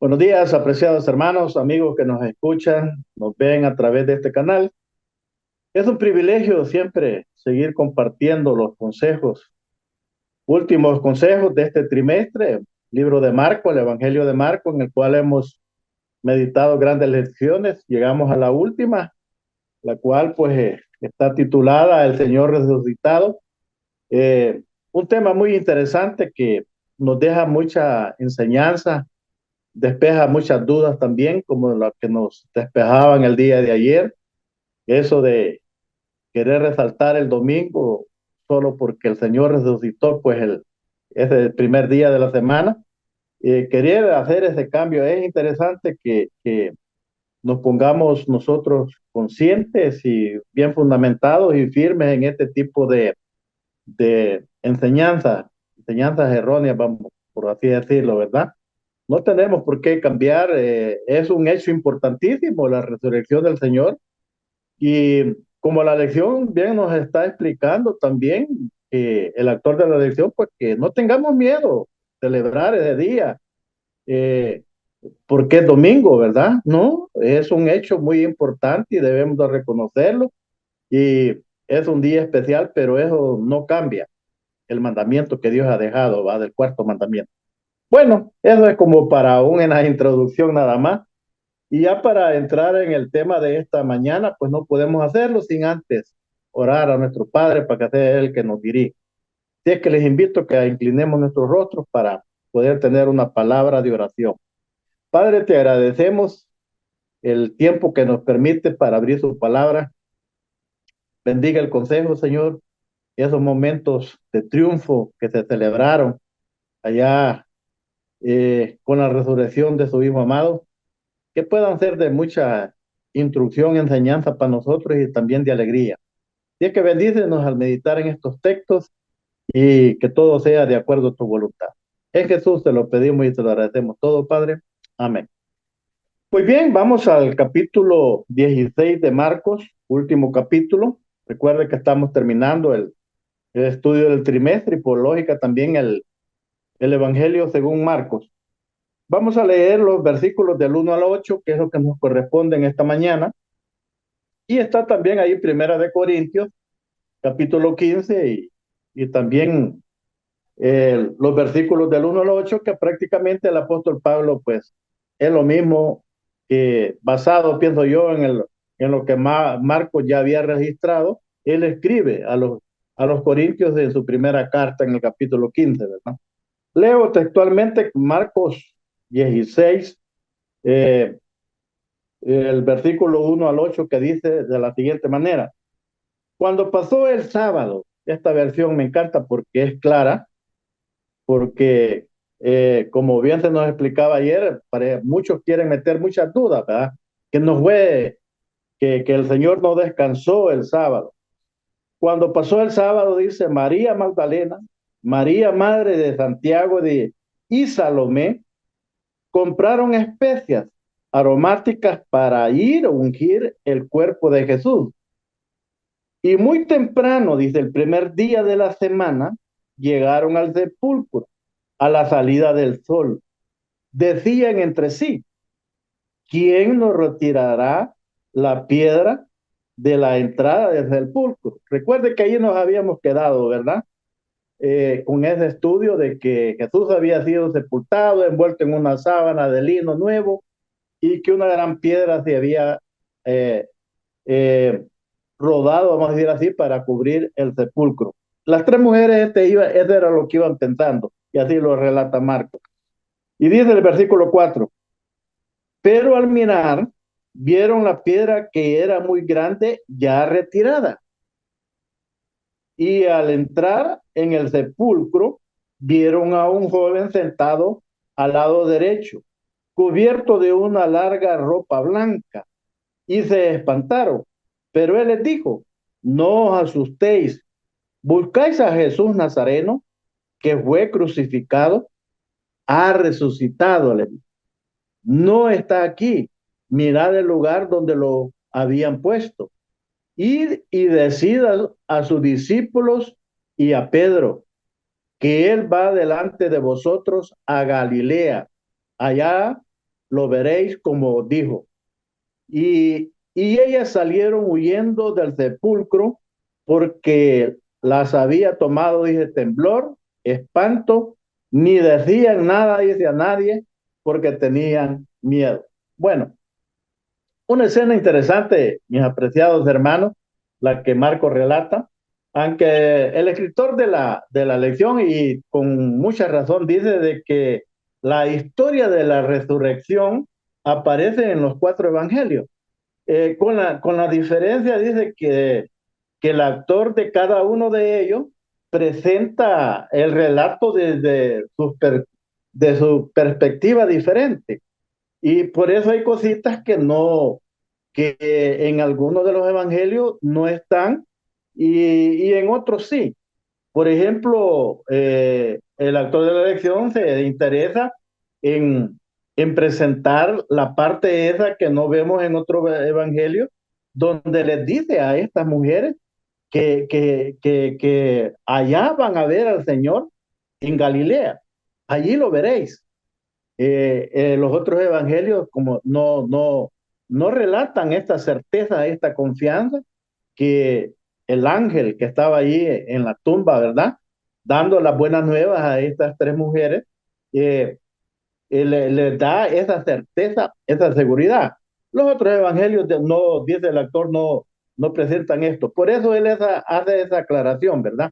Buenos días, apreciados hermanos, amigos que nos escuchan, nos ven a través de este canal. Es un privilegio siempre seguir compartiendo los consejos, últimos consejos de este trimestre, libro de Marco, el Evangelio de Marco, en el cual hemos meditado grandes lecciones. Llegamos a la última, la cual está titulada El Señor Resucitado. Eh, un tema muy interesante que nos deja mucha enseñanza, despeja muchas dudas también, como las que nos despejaban el día de ayer, eso de querer resaltar el domingo solo porque el Señor resucitó, es el primer día de la semana. Quería hacer ese cambio. Es interesante que nos pongamos nosotros conscientes y bien fundamentados y firmes en este tipo de enseñanzas erróneas, vamos, por así decirlo, ¿verdad? No tenemos por qué cambiar, es un hecho importantísimo la resurrección del Señor y como la lección bien nos está explicando también el actor de la lección, pues que no tengamos miedo celebrar ese día, eh, porque es domingo, ¿verdad? No, es un hecho muy importante y debemos de reconocerlo y es un día especial, pero eso no cambia el mandamiento que Dios ha dejado, va del cuarto mandamiento. Bueno, eso es como para una introducción nada más. Y ya para entrar en el tema de esta mañana, pues no podemos hacerlo sin antes orar a nuestro Padre para que sea Él que nos dirija. Así es que les invito a que inclinemos nuestros rostros para poder tener una palabra de oración. Padre, te agradecemos el tiempo que nos permite para abrir su palabra. Bendiga el consejo, Señor, y esos momentos de triunfo que se celebraron allá con la resurrección de su Hijo amado, que puedan ser de mucha instrucción, enseñanza para nosotros y también de alegría. Y es que bendícenos al meditar en estos textos y que todo sea de acuerdo a tu voluntad. En Jesús te lo pedimos y te lo agradecemos todo, Padre. Amén. Muy bien, vamos al capítulo 16 de Marcos, último capítulo. Recuerde que estamos terminando el estudio del trimestre y por lógica también el Evangelio según Marcos. Vamos a leer los versículos del 1 al 8, que es lo que nos corresponde en esta mañana. Y está también ahí Primera de Corintios, capítulo 15, y también los versículos del 1 al 8, que prácticamente el apóstol Pablo, pues, es lo mismo que basado, pienso yo, en lo que Marcos ya había registrado. Él escribe a los corintios en su primera carta en el capítulo 15, ¿verdad? Leo textualmente Marcos 16, eh, el versículo 1 al 8, que dice de la siguiente manera: cuando pasó el sábado, esta versión me encanta porque es clara, porque como bien se nos explicaba ayer, muchos quieren meter muchas dudas, ¿verdad? Que no fue, que el Señor no descansó el sábado. Cuando pasó el sábado, dice María Magdalena, María Madre de Santiago y Salomé, compraron especias aromáticas para ir a ungir el cuerpo de Jesús. Y muy temprano, dice, el primer día de la semana, llegaron al sepulcro a la salida del sol. Decían entre sí: ¿quién nos retirará la piedra de la entrada del sepulcro? Recuerde que ahí nos habíamos quedado, ¿verdad? Con ese estudio de que Jesús había sido sepultado, envuelto en una sábana de lino nuevo, y que una gran piedra se había eh, eh, rodado, vamos a decir así, para cubrir el sepulcro. Las tres mujeres, eso era lo que iban pensando, y así lo relata Marcos. Y dice el versículo 4: pero al mirar, vieron la piedra que era muy grande, ya retirada. Y al entrar en el sepulcro, vieron a un joven sentado al lado derecho, cubierto de una larga ropa blanca, y se espantaron. Pero él les dijo: no os asustéis, buscáis a Jesús Nazareno, que fue crucificado, ha resucitado, les dijo. No está aquí, mirad el lugar donde lo habían puesto. Id y decid a sus discípulos y a Pedro que él va delante de vosotros a Galilea. Allá lo veréis como dijo. Y ellas salieron huyendo del sepulcro porque las había tomado, dice, temblor, espanto, ni decían nada, dice, a nadie, porque tenían miedo. Bueno, una escena interesante, mis apreciados hermanos, la que Marco relata, aunque el escritor de la lección, y con mucha razón, dice de que la historia de la resurrección aparece en los cuatro evangelios. Con la diferencia, dice que el actor de cada uno de ellos presenta el relato desde de su perspectiva diferente. Y por eso hay cositas que no, que en algunos de los evangelios no están y en otros sí. Por ejemplo, el actor de la elección se interesa en, en presentar la parte esa que no vemos en otro evangelio, donde les dice a estas mujeres que allá van a ver al Señor en Galilea. Allí lo veréis. Los otros evangelios como no relatan esta certeza, esta confianza que el ángel que estaba allí en la tumba, ¿verdad? Dando las buenas nuevas a estas tres mujeres, eh, le da esa certeza, esa seguridad. Los otros evangelios no, dice el actor, no presentan esto. Por eso él hace esa aclaración, ¿verdad?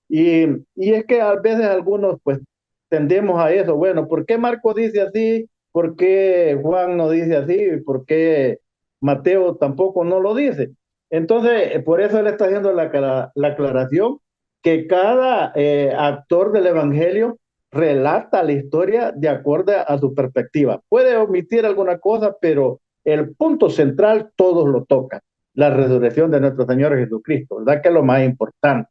Y es que a veces algunos pues tendemos a eso. Bueno, ¿por qué Marco dice así? ¿Por qué Juan no dice así? ¿Por qué Mateo tampoco no lo dice? Entonces, por eso él está haciendo la aclaración que cada actor del evangelio relata la historia de acuerdo a su perspectiva. Puede omitir alguna cosa, pero el punto central todos lo tocan, la resurrección de nuestro Señor Jesucristo, ¿verdad? Que es lo más importante.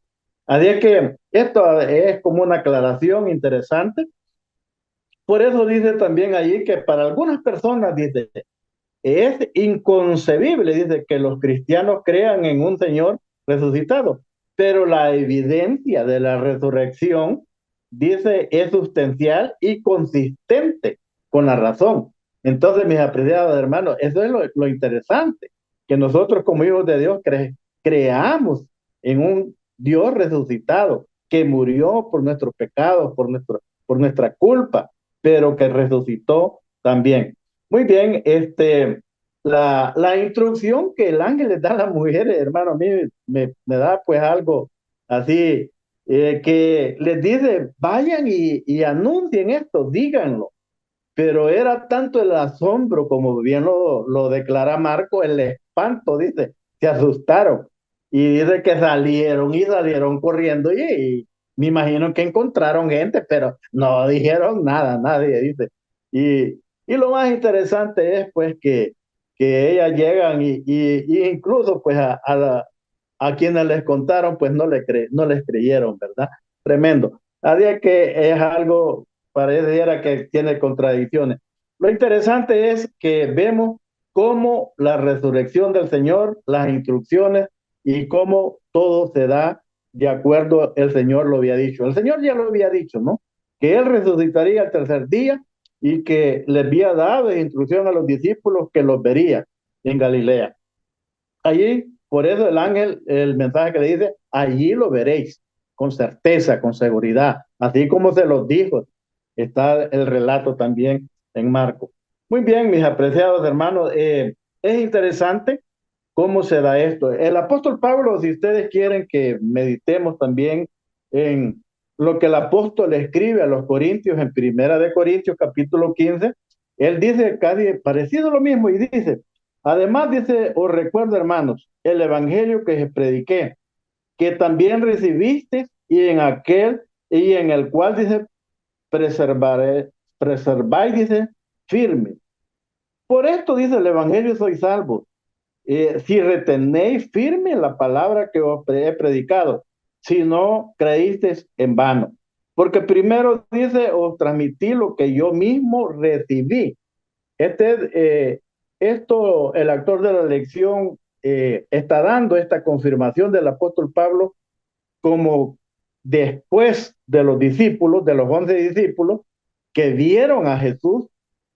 Así que esto es como una aclaración interesante. Por eso dice también allí que para algunas personas, dice, es inconcebible, dice, que los cristianos crean en un Señor resucitado, pero la evidencia de la resurrección, dice, es sustancial y consistente con la razón. Entonces, mis apreciados hermanos, eso es lo interesante, que nosotros como hijos de Dios creamos en un Dios resucitado, que murió por nuestros pecados, por nuestra culpa, pero que resucitó también. Muy bien, la instrucción que el ángel le da a las mujeres, hermano, a mí me da pues algo así, que les dice, vayan y anuncien esto, díganlo. Pero era tanto el asombro, como bien lo declara Marco, el espanto, dice, se asustaron. Y dice que salieron y salieron corriendo y me imagino que encontraron gente, pero no dijeron nada, nadie dice. Y lo más interesante es pues que ellas llegan y incluso pues a quienes les contaron pues no les creyeron, ¿verdad? Tremendo. Así que es algo, pareciera que tiene contradicciones. Lo interesante es que vemos cómo la resurrección del Señor, las instrucciones y cómo todo se da de acuerdo el Señor lo había dicho. El Señor ya lo había dicho, ¿no? Que Él resucitaría el tercer día y que le había dado instrucción a los discípulos que los vería en Galilea. Allí, por eso el ángel, el mensaje que le dice, allí lo veréis, con certeza, con seguridad, así como se los dijo. Está el relato también en Marco. Muy bien, mis apreciados hermanos, es interesante cómo se da esto. El apóstol Pablo, si ustedes quieren que meditemos también en lo que el apóstol escribe a los corintios en Primera de Corintios capítulo 15, él dice casi parecido lo mismo y dice, además dice, os recuerdo hermanos, el evangelio que prediqué, que también recibiste y en aquel y en el cual dice, preservaré, preserváis, dice, firme. Por esto dice el evangelio soy salvo si retenéis firme la palabra que os he predicado, si no creísteis en vano. Porque primero dice, os transmití lo que yo mismo recibí. Este, esto, el autor de la lección está dando esta confirmación del apóstol Pablo como después de los discípulos, de los 11 discípulos, que vieron a Jesús,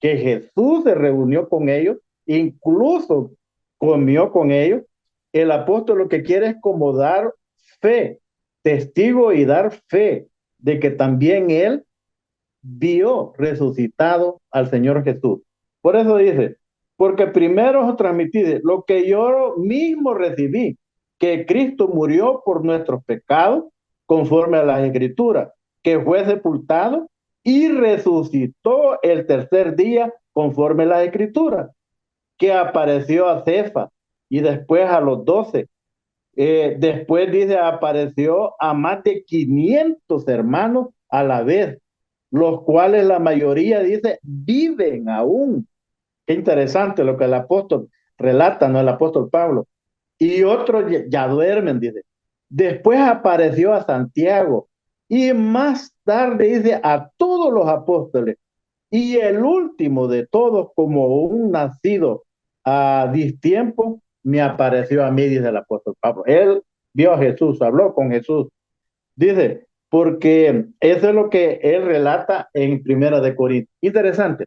que Jesús se reunió con ellos, incluso comió con ellos. El apóstol lo que quiere es como dar fe, testigo y dar fe de que también él vio resucitado al Señor Jesús. Por eso dice, porque primero os transmití lo que yo mismo recibí, que Cristo murió por nuestros pecados, conforme a las Escrituras, que fue sepultado y resucitó el tercer día, conforme a las Escrituras, que apareció a Cefas y después a los 12. Después dice, apareció a más de 500 hermanos a la vez, los cuales la mayoría dice viven aún. Qué interesante lo que el apóstol relata, ¿no? El apóstol Pablo. Y otros ya duermen, dice. Después apareció a Santiago y más tarde dice a todos los apóstoles. Y el último de todos, como un nacido a distiempo, me apareció a mí, dice el apóstol Pablo. Él vio a Jesús, habló con Jesús. Dice, porque eso es lo que él relata en Primera de Corintios. Interesante.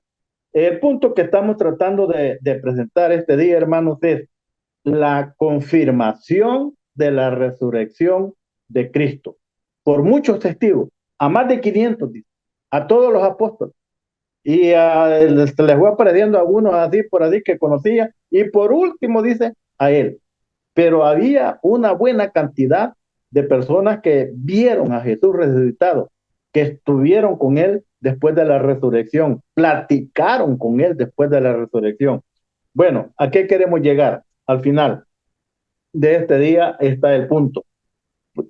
El punto que estamos tratando de presentar este día, hermanos, es la confirmación de la resurrección de Cristo por muchos testigos, a más de 500, dice, a todos los apóstoles. Y se les fue apareciendo a algunos así por así que conocía, y por último dice a él. Pero había una buena cantidad de personas que vieron a Jesús resucitado, que estuvieron con él después de la resurrección, platicaron con él después de la resurrección. Bueno, ¿a qué queremos llegar? Al final de este día está el punto.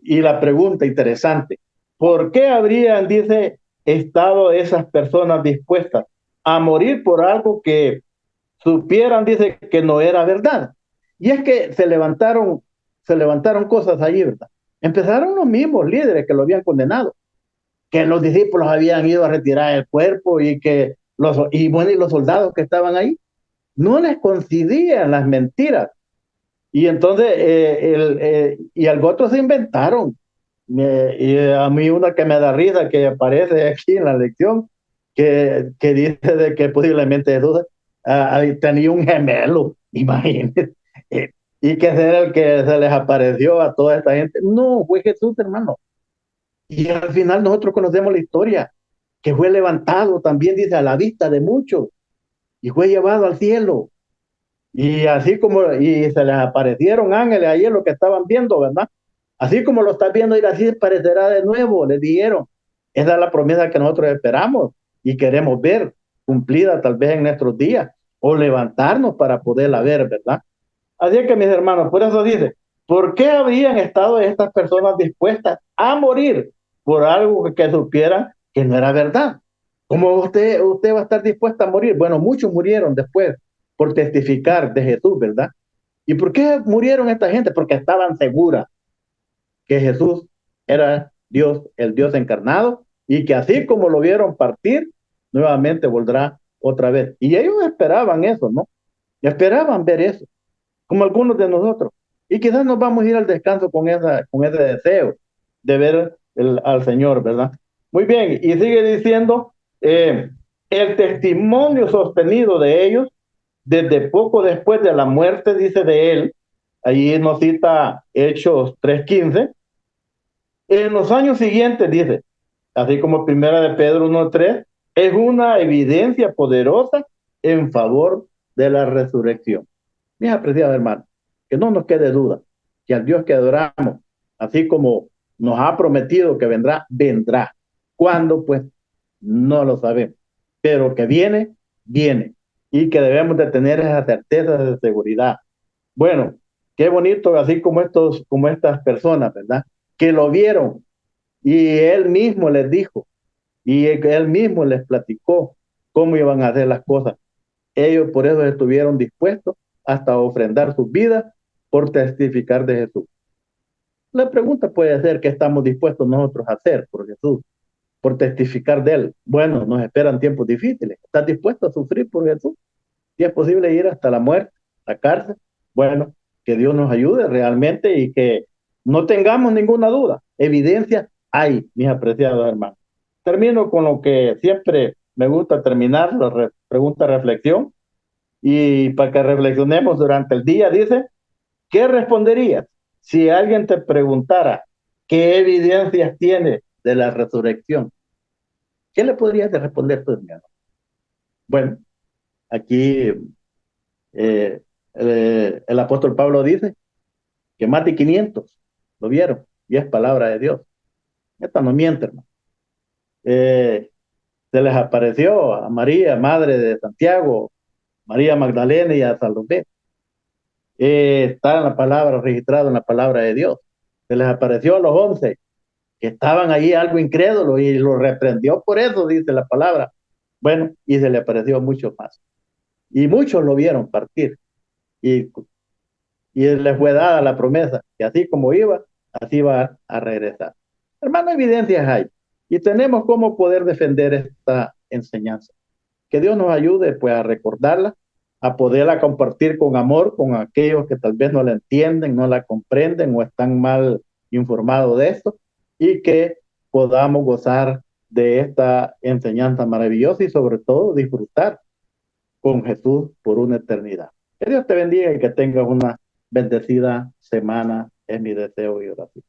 Y la pregunta interesante, ¿por qué habrían, dice, estado esas personas dispuestas a morir por algo que supieran, dice, que no era verdad? Y es que se levantaron cosas allí, ¿verdad? Empezaron los mismos líderes que lo habían condenado, que los discípulos habían ido a retirar el cuerpo y que bueno, y los soldados que estaban ahí no les coincidían las mentiras. Y entonces, y algo otros se inventaron. Y a mí una que me da risa, que aparece aquí en la lección, que dice de que posiblemente Jesús tenía un gemelo, imagínense. Y que era el que se les apareció a toda esta gente. No, fue Jesús, hermano. Y al final nosotros conocemos la historia, que fue levantado también, dice, a la vista de muchos, y fue llevado al cielo. Y así como, y se les aparecieron ángeles ahí en lo que estaban viendo, ¿verdad? Así como lo estás viendo, y así aparecerá de nuevo, les dijeron. Esa es la promesa que nosotros esperamos y queremos ver cumplida tal vez en nuestros días, o levantarnos para poderla ver, ¿verdad? Así es que mis hermanos, por eso dice, ¿por qué habrían estado estas personas dispuestas a morir por algo que supieran que no era verdad? ¿Cómo usted va a estar dispuesta a morir? Bueno, muchos murieron después por testificar de Jesús, ¿verdad? ¿Y por qué murieron esta gente? Porque estaban seguras que Jesús era Dios, el Dios encarnado, y que así como lo vieron partir, nuevamente volverá otra vez. Y ellos esperaban eso, ¿no? Esperaban ver eso, como algunos de nosotros. Y quizás nos vamos a ir al descanso con ese deseo de ver al Señor, ¿verdad? Muy bien, y sigue diciendo, el testimonio sostenido de ellos, desde poco después de la muerte, dice de él, allí nos cita Hechos 3:15, en los años siguientes, dice, así como Primera de Pedro 1:3, es una evidencia poderosa en favor de la resurrección. Mis apreciados hermanos, que no nos quede duda que al Dios que adoramos, así como nos ha prometido que vendrá, vendrá. ¿Cuándo? Pues no lo sabemos, pero que viene, viene, y que debemos de tener esa certeza de seguridad. Bueno, qué bonito, así como estas personas, ¿verdad? Que lo vieron y él mismo les dijo y él mismo les platicó cómo iban a hacer las cosas. Ellos por eso estuvieron dispuestos hasta ofrendar sus vidas por testificar de Jesús. La pregunta puede ser, ¿qué estamos dispuestos nosotros a hacer por Jesús? Por testificar de Él. Bueno, nos esperan tiempos difíciles. ¿Estás dispuesto a sufrir por Jesús? Si es posible ir hasta la muerte, la cárcel. Bueno, que Dios nos ayude realmente y que no tengamos ninguna duda. Evidencia hay, mis apreciados hermanos. Termino con lo que siempre me gusta terminar la pregunta reflexión y para que reflexionemos durante el día, dice, ¿qué responderías si alguien te preguntara qué evidencias tiene de la resurrección? ¿Qué le podrías de responder tú, hermano? Bueno, aquí el apóstol Pablo dice que más de 500 lo vieron y es palabra de Dios. Esta no miente, hermano. Eh, Se les apareció a María, madre de Santiago, María Magdalena y a Salomé. Está en la palabra, registrado en la palabra de Dios. Se les apareció a los 11 que estaban ahí algo incrédulos y lo reprendió por eso, dice la palabra. Bueno, y se le apareció mucho más. Y muchos lo vieron partir. Y, y les fue dada la promesa que así como iba, así va a regresar. Hermano, evidencias hay. Y tenemos cómo poder defender esta enseñanza. Que Dios nos ayude pues a recordarla, a poderla compartir con amor con aquellos que tal vez no la entienden, no la comprenden o están mal informados de esto y que podamos gozar de esta enseñanza maravillosa y sobre todo disfrutar con Jesús por una eternidad. Que Dios te bendiga y que tengas una bendecida semana, es mi deseo y oración.